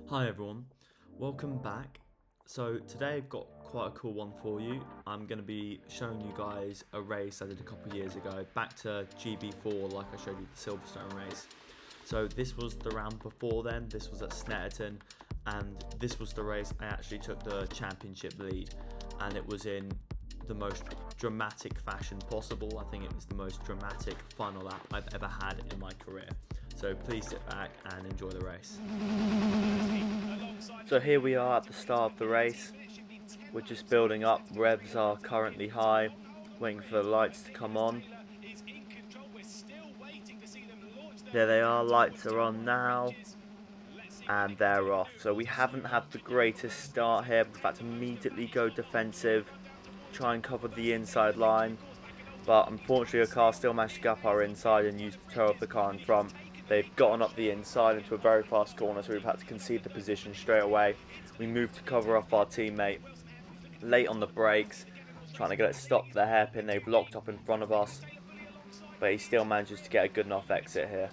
Hi everyone, welcome back. So today I've got quite a cool one for you. I'm going to be showing you guys a race I did a couple of years ago, back to GB4 like I showed you the Silverstone race. So this was the round before then, this was at Snetterton, and this was the race I actually took the championship lead, and it was in the most dramatic fashion possible. I think it was the most dramatic final lap I've ever had in my career. So please sit back and enjoy the race. So here we are at the start of the race. We're just building up, revs are currently high, waiting for the lights to come on. There they are, lights are on now, and they're off. So we haven't had the greatest start here, we've had to immediately go defensive, try and cover the inside line, but unfortunately the car still managed to get up our inside and use the toe of the car in front. They've gotten up the inside into a very fast corner, so we've had to concede the position straight away. We moved to cover off our teammate. Late on the brakes, trying to get it stopped for the hairpin. They've locked up in front of us, but he still manages to get a good enough exit here.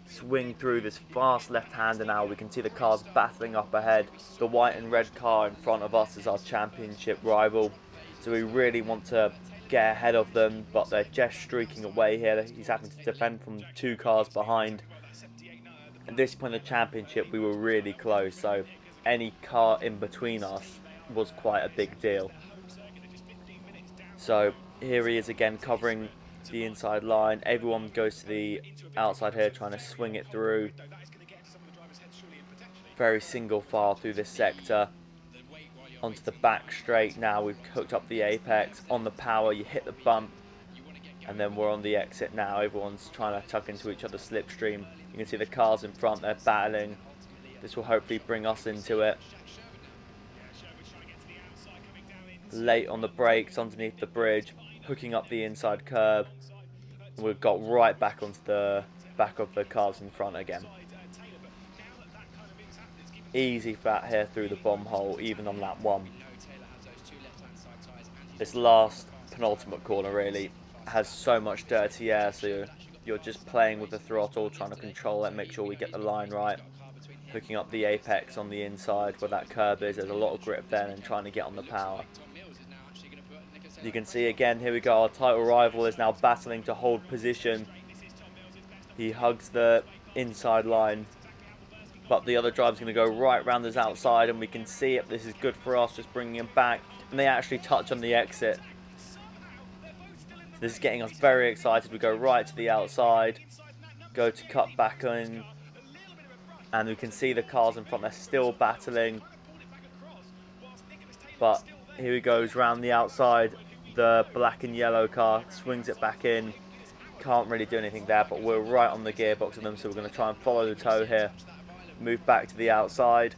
Swing through this fast left-hander now. We can see the cars battling up ahead. The white and red car in front of us is our championship rival, so we really want to get ahead of them, but they're just streaking away here. He's having to defend from two cars behind. At this point in the championship we were really close, so any car in between us was quite a big deal. So here he is again covering the inside line. Everyone goes to the outside here trying to swing it through. Very single file through this sector. Onto the back straight now. We've hooked up the apex. On the power you hit the bump, and then we're on the exit now. Everyone's trying to tuck into each other's slipstream. You can see the cars in front, they're battling. This will hopefully bring us into it. Late on the brakes underneath the bridge, hooking up the inside curb. We've got right back onto the back of the cars in front again. Easy flat here through the bomb hole, even on lap one. This last penultimate corner really has so much dirty air, so you're just playing with the throttle, trying to control it, make sure we get the line right. Hooking up the apex on the inside where that curb is, there's a lot of grip there, and trying to get on the power. You can see again, here we go, our title rival is now battling to hold position. He hugs the inside line, but the other driver's going to go right round his outside, and we can see it. This is good for us, just bringing him back, and they actually touch on the exit. This is getting us very excited. We go right to the outside, go to cut back in, and we can see the cars in front, they're still battling, but here he goes round the outside. The black and yellow car swings it back in. Can't really do anything there, but we're right on the gearbox of them, so we're going to try and follow the toe here. Move back to the outside.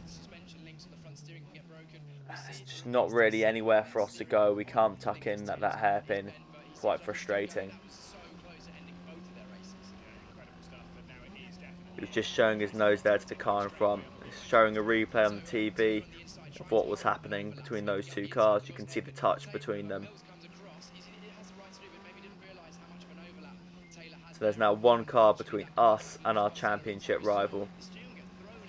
It's just not really anywhere for us to go. We can't tuck in that hairpin. Quite frustrating. He was just showing his nose there to the car in front. It's showing a replay on the TV of what was happening between those two cars. You can see the touch between them. So there's now one car between us and our championship rival.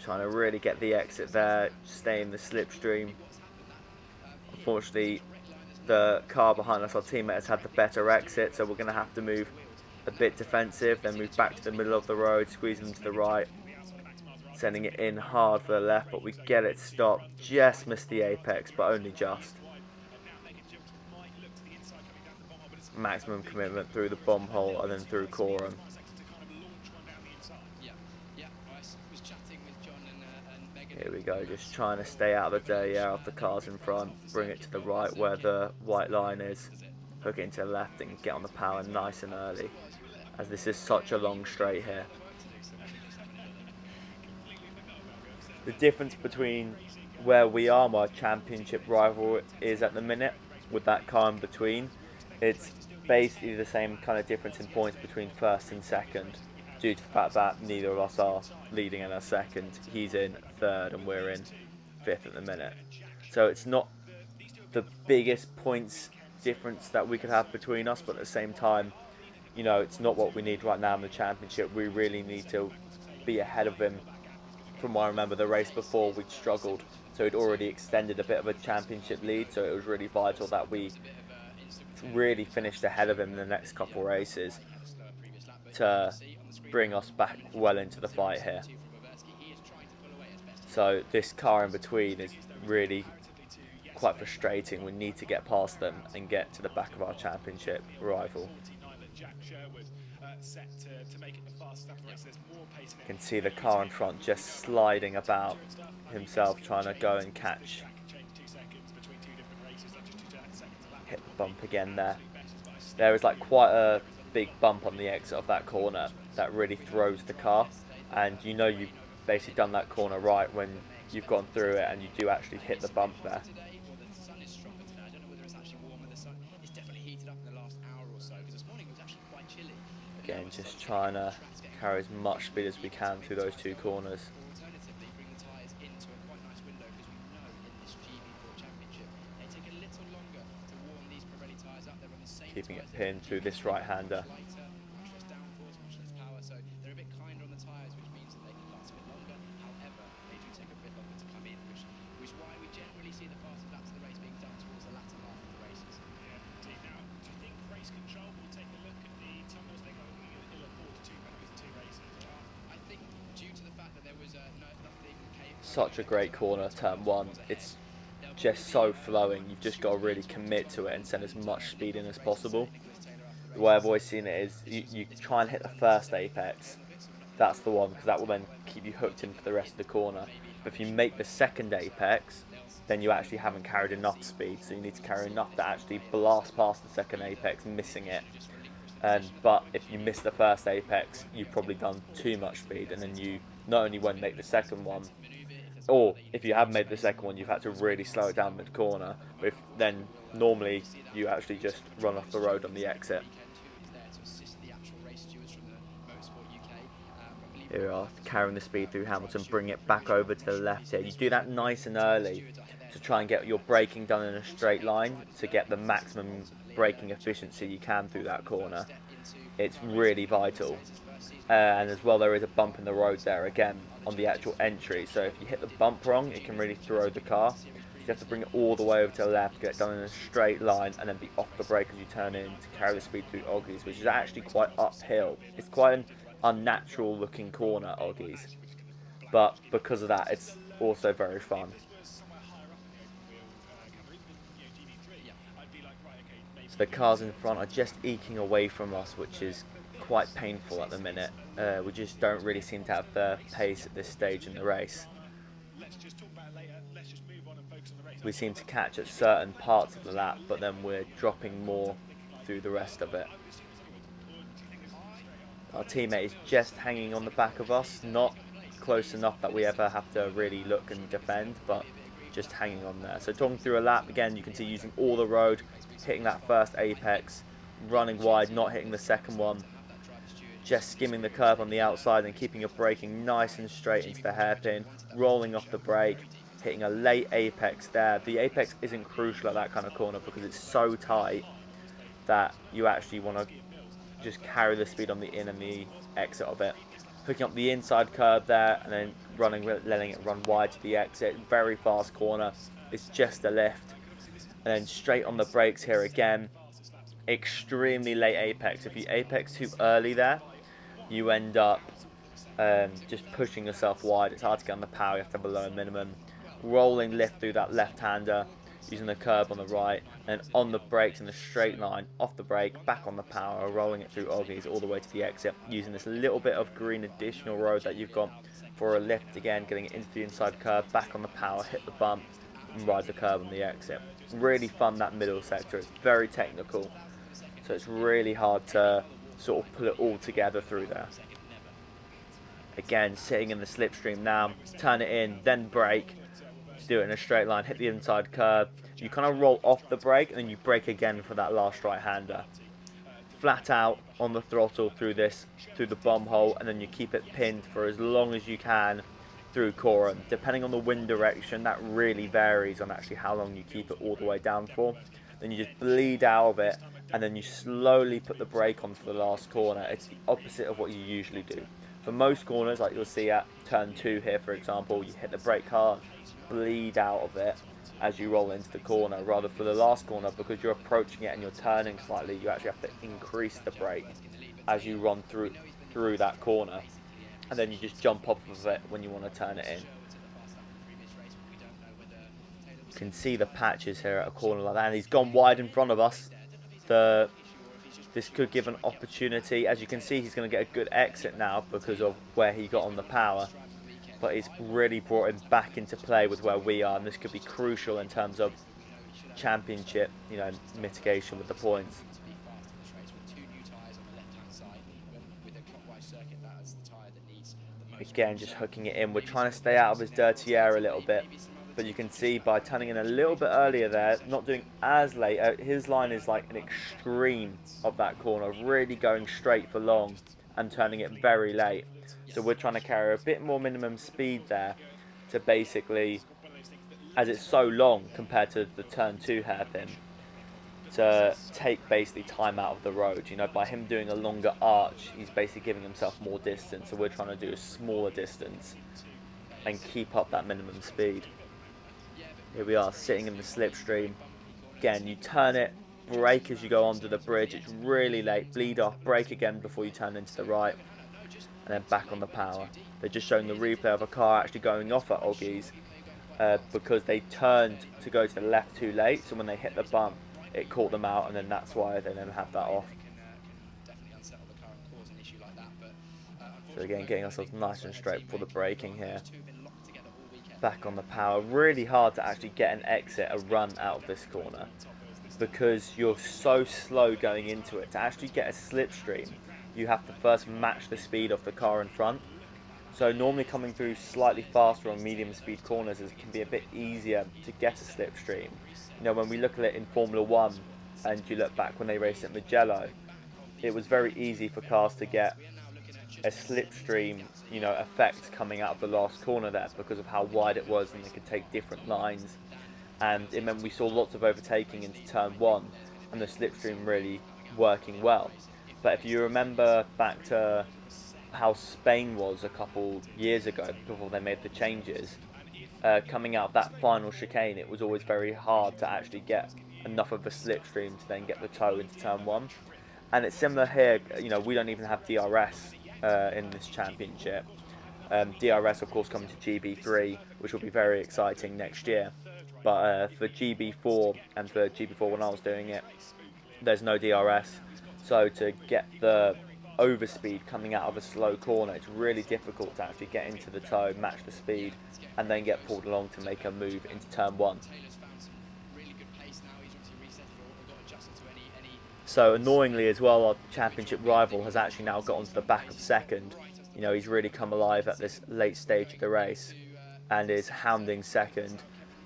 Trying to really get the exit there, stay in the slipstream. Unfortunately, the car behind us, our teammate, has had the better exit, so we're going to have to move a bit defensive, then move back to the middle of the road, squeeze them to the right, sending it in hard for the left, but we get it stopped. Just missed the apex, but only just. Maximum commitment through the bomb hole and then through Coram. Here we go, just trying to stay out of the dirty air of the cars in front, bring it to the right where the white line is, hook it into the left and get on the power nice and early, as this is such a long straight here. The difference between where we are, my championship rival, is at the minute, with that car in between, it's basically the same kind of difference in points between first and second, due to the fact that neither of us are leading in a second. He's in third and we're in fifth at the minute. So it's not the biggest points difference that we could have between us, but at the same time, you know, it's not what we need right now in the championship. We really need to be ahead of him. From what I remember, the race before we'd struggled, so he'd already extended a bit of a championship lead, so it was really vital that we really finished ahead of him in the next couple races to bring us back well into the fight here. So this car in between is really quite frustrating. We need to get past them and get to the back of our championship rival. You can see the car in front just sliding about himself, trying to go and catch. Hit the bump again there. There is like quite a big bump on the exit of that corner that really throws the car, and you know you've basically done that corner right when you've gone through it and you do actually hit the bump there. Again, just trying to carry as much speed as we can through those two corners. Keeping it pinned through this right-hander. Such a great corner, turn one. It's just so flowing. You've just got to really commit to it and send as much speed in as possible. The way I've always seen it is you try and hit the first apex. That's the one, because that will then keep you hooked in for the rest of the corner. But if you make the second apex, then you actually haven't carried enough speed. So you need to carry enough to actually blast past the second apex, missing it. But if you miss the first apex, you've probably done too much speed, and then you not only won't make the second one, or if you have made the second one, you've had to really slow it down mid-corner. But then normally you actually just run off the road on the exit. Here we are, carrying the speed through Hamilton, bring it back over to the left here. You do that nice and early to try and get your braking done in a straight line to get the maximum braking efficiency you can through that corner. It's really vital. And as well, there is a bump in the road there again on the actual entry, so if you hit the bump wrong, it can really throw the car. You have to bring it all the way over to the left, get it done in a straight line, and then be off the brake as you turn in to carry the speed through Oggies, which is actually quite uphill. It's quite an unnatural looking corner, Oggies, but because of that, it's also very fun. So the cars in front are just eking away from us, which is quite painful at the minute. We just don't really seem to have the pace at this stage in the race. We seem to catch at certain parts of the lap, but then we're dropping more through the rest of it. Our teammate is just hanging on the back of us, not close enough that we ever have to really look and defend, but just hanging on there. So talking through a lap, again, you can see using all the road, hitting that first apex, running wide, not hitting the second one, just skimming the curb on the outside and keeping your braking nice and straight into the hairpin, rolling off the brake, hitting a late apex there. The apex isn't crucial at that kind of corner because it's so tight that you actually want to just carry the speed on the in and the exit of it. Hooking up the inside curb there and then letting it run wide to the exit. Very fast corner. It's just a lift. And then straight on the brakes here again. Extremely late apex. If you apex too early there, you end up just pushing yourself wide. It's hard to get on the power. You have to have a low minimum. Rolling lift through that left-hander, using the curb on the right, and on the brakes in the straight line, off the brake, back on the power, rolling it through Oggies all the way to the exit, using this little bit of green additional road that you've got for a lift again, getting it into the inside curb, back on the power, hit the bump, and ride the curb on the exit. Really fun, that middle sector. It's very technical, so it's really hard to sort of pull it all together through there. Again, sitting in the slipstream now, turn it in, then brake, do it in a straight line, hit the inside curb, you kind of roll off the brake and then you brake again for that last right-hander. Flat out on the throttle through the bomb hole, and then you keep it pinned for as long as you can through Coram. Depending on the wind direction, that really varies on actually how long you keep it all the way down for. then you just bleed out of it, and then you slowly put the brake on for the last corner. It's the opposite of what you usually do. For most corners, like you'll see at turn 2 here, for example, you hit the brake hard, bleed out of it as you roll into the corner. Rather for the last corner, because you're approaching it and you're turning slightly, you actually have to increase the brake as you run through that corner, and then you just jump off of it when you want to turn it in. You can see the patches here at a corner like that, and he's gone wide in front of us. This could give an opportunity. As you can see, he's going to get a good exit now because of where he got on the power, but it's really brought him back into play with where we are, and this could be crucial in terms of championship, you know, mitigation with the points. Again, just hooking it in. We're trying to stay out of his dirty air a little bit, but you can see by turning in a little bit earlier there, not doing as late, his line is like an extreme of that corner, really going straight for long and turning it very late. So we're trying to carry a bit more minimum speed there to basically, as it's so long compared to the turn 2 hairpin, to take basically time out of the road. You know, by him doing a longer arch, he's basically giving himself more distance, so we're trying to do a smaller distance and keep up that minimum speed. Here we are sitting in the slipstream. Again, you turn it, brake as you go onto the bridge. It's really late. Bleed off, brake again before you turn into the right, and then back on the power. They're just showing the replay of a car actually going off at Oggies because they turned to go to the left too late. So when they hit the bump, it caught them out, and then that's why they then have that off. So again, getting ourselves nice and straight for the braking here. Back on the power. Really hard to actually get an exit, a run out of this corner, because you're so slow going into it. To actually get a slipstream, you have to first match the speed of the car in front. So normally coming through slightly faster on medium speed corners, it can be a bit easier to get a slipstream. You know, when we look at it in Formula 1 and you look back when they raced at Mugello, it was very easy for cars to get a slipstream, you know, effect coming out of the last corner there because of how wide it was, and they could take different lines, and it meant we saw lots of overtaking into turn 1 and the slipstream really working well. But if you remember back to how Spain was a couple years ago before they made the changes, coming out of that final chicane, it was always very hard to actually get enough of a slipstream to then get the toe into turn 1. And it's similar here. You know, we don't even have DRS in this championship. DRS of course coming to GB3, which will be very exciting next year, but for GB4 and for GB4 when I was doing it, there's no DRS, so to get the overspeed coming out of a slow corner, it's really difficult to actually get into the toe, match the speed, and then get pulled along to make a move into turn 1. So annoyingly as well, our championship rival has actually now got onto the back of second. You know, he's really come alive at this late stage of the race and is hounding second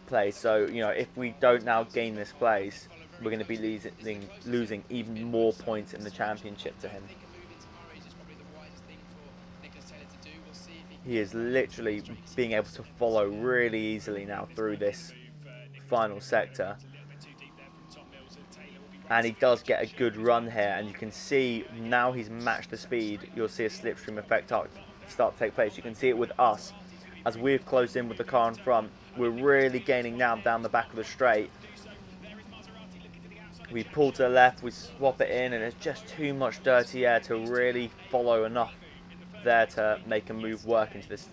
place. So, you know, if we don't now gain this place, we're going to be losing even more points in the championship to him. He is literally being able to follow really easily now through this final sector. And he does get a good run here, and you can see now he's matched the speed. You'll see a slipstream effect start to take place. You can see it with us as we've closed in with the car in front. We're really gaining now down the back of the straight. We pull to the left, we swap it in, and it's just too much dirty air to really follow enough there to make a move work into this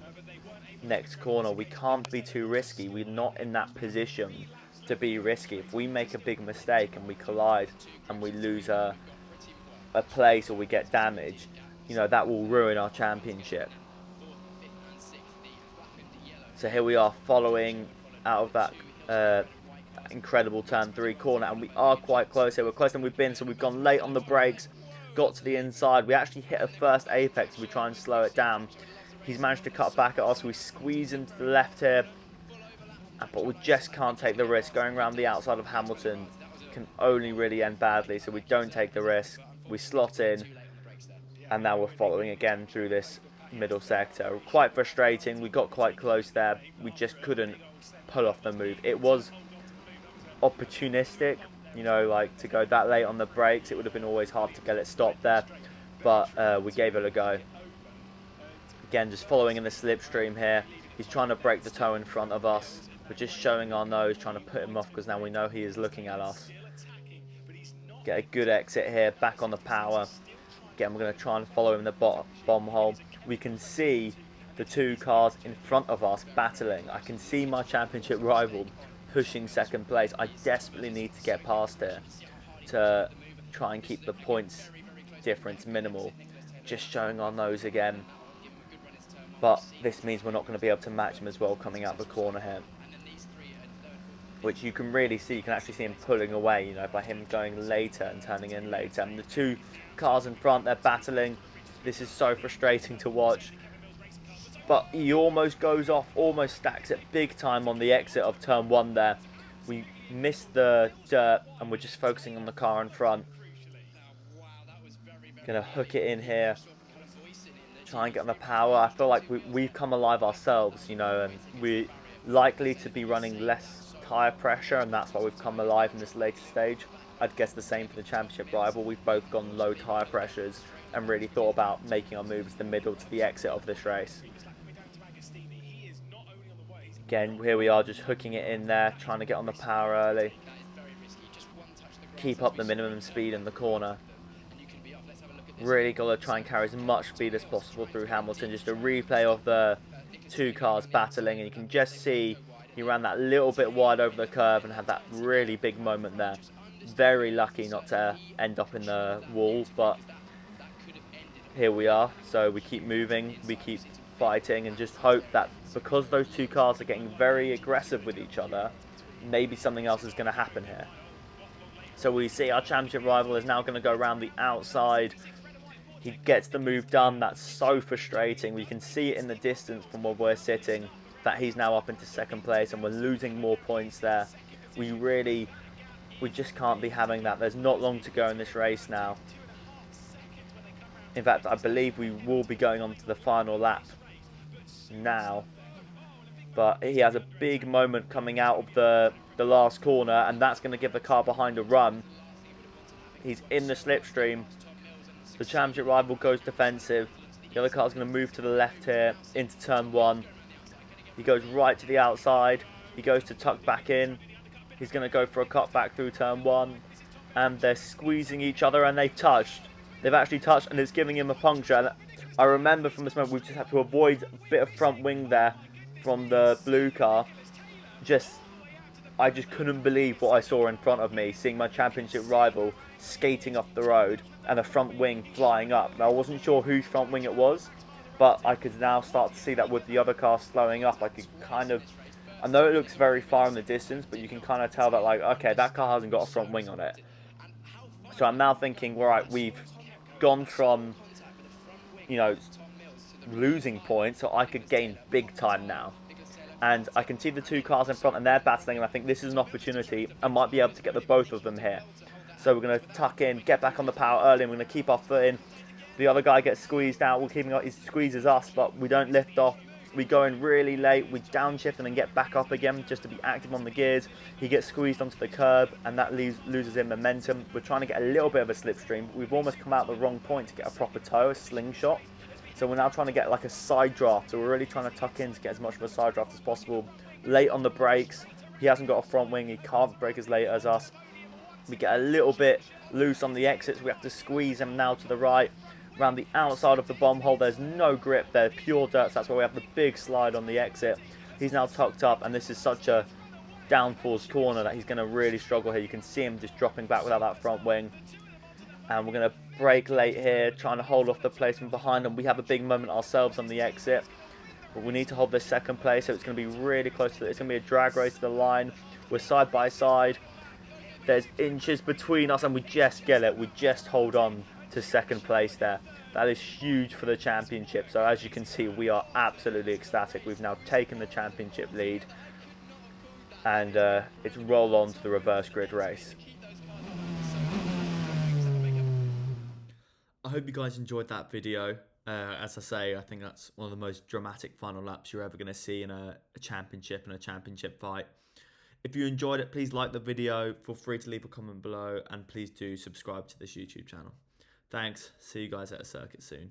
next corner. We can't be too risky. We're not in that position to be risky. If we make a big mistake and we collide and we lose a place or we get damage, you know, that will ruin our championship. So here we are following out of that incredible turn 3 corner, and we are quite close here. We're closer than we've been, so we've gone late on the brakes, got to the inside. We actually hit a first apex. We try and slow it down. He's managed to cut back at us. We squeeze into the left here, but we just can't take the risk. Going around the outside of Hamilton can only really end badly, so we don't take the risk. We slot in, and now we're following again through this middle sector. Quite frustrating. We got quite close there. We just couldn't pull off the move. It was opportunistic, you know, like to go that late on the brakes. It would have been always hard to get it stopped there, but we gave it a go. Again, just following in the slipstream here. He's trying to break the toe in front of us. We're just showing our nose, trying to put him off because now we know he is looking at us. Get a good exit here, back on the power. Again, we're going to try and follow him in the bomb hole. We can see the two cars in front of us battling. I can see my championship rival pushing second place. I desperately need to get past here to try and keep the points difference minimal. Just showing our nose again. But this means we're not going to be able to match him as well coming out the corner here. Which you can really see, you can actually see him pulling away, you know, by him going later and turning in later. And the two cars in front, they're battling. This is so frustrating to watch. But he almost goes off, almost stacks it big time on the exit of turn 1 there. We missed the dirt and we're just focusing on the car in front. Gonna hook it in here. Try and get on the power. I feel like we've come alive ourselves, you know, and we're likely to be running less tyre pressure, and that's why we've come alive in this later stage. I'd guess the same for the championship rival. We've both gone low tyre pressures and really thought about making our moves the middle to the exit of this race. Again, here we are just hooking it in there, trying to get on the power early. Keep up the minimum speed in the corner. Really got to try and carry as much speed as possible through Hamilton. Just a replay of the two cars battling, and you can just see he ran that little bit wide over the curve and had that really big moment there. Very lucky not to end up in the wall, but here we are. So we keep moving, we keep fighting, and just hope that because those two cars are getting very aggressive with each other, maybe something else is going to happen here. So we see our championship rival is now going to go around the outside. He gets the move done. That's so frustrating. We can see it in the distance from where we're sitting that he's now up into second place and we're losing more points there. We just can't be having that. There's not long to go in this race now. In fact, I believe we will be going on to the final lap now. But he has a big moment coming out of the last corner, and that's going to give the car behind a run. He's in the slipstream. The championship rival goes defensive. The other car's going to move to the left here into turn 1. He goes right to the outside. He goes to tuck back in. He's going to go for a cut back through turn 1. And they're squeezing each other, and they've touched. They've actually touched, and it's giving him a puncture. And I remember from this moment, we just had to avoid a bit of front wing there from the blue car. I just couldn't believe what I saw in front of me, seeing my championship rival skating off the road and a front wing flying up. Now, I wasn't sure whose front wing it was, but I could now start to see that with the other car slowing up, I could kind of, I know it looks very far in the distance, but you can kind of tell that, like, okay, that car hasn't got a front wing on it. So I'm now thinking, all right, we've gone from, you know, losing points, so I could gain big time now. And I can see the two cars in front and they're battling, and I think this is an opportunity. I might be able to get the both of them here. So we're going to tuck in, get back on the power early, and we're going to keep our foot in. The other guy gets squeezed out. We're keeping up, he squeezes us, but we don't lift off. We go in really late. We downshift and then get back up again just to be active on the gears. He gets squeezed onto the curb, and that loses him momentum. We're trying to get a little bit of a slipstream, but we've almost come out the wrong point to get a proper toe, a slingshot. So we're now trying to get like a side draft. So we're really trying to tuck in to get as much of a side draft as possible. Late on the brakes. He hasn't got a front wing. He can't brake as late as us. We get a little bit loose on the exits. We have to squeeze him now to the right. Around the outside of the bomb hole, there's no grip. They're pure dirt. So that's why we have the big slide on the exit. He's now tucked up, and this is such a downforce corner that he's going to really struggle here. You can see him just dropping back without that front wing. And we're going to brake late here, trying to hold off the place from behind them. We have a big moment ourselves on the exit, but we need to hold this second place, so it's going to be really close to it. It's going to be a drag race to the line. We're side by side. There's inches between us, and we just get it. We just hold on to second place there. That is huge for the championship. So as you can see, we are absolutely ecstatic. We've now taken the championship lead, and it's roll on to the reverse grid race. I hope you guys enjoyed that video. As I say, I think that's one of the most dramatic final laps you're ever going to see in a championship and a championship fight. If you enjoyed it, please like the video. Feel free to leave a comment below, and please do subscribe to this YouTube channel. Thanks. See you guys at a circuit soon.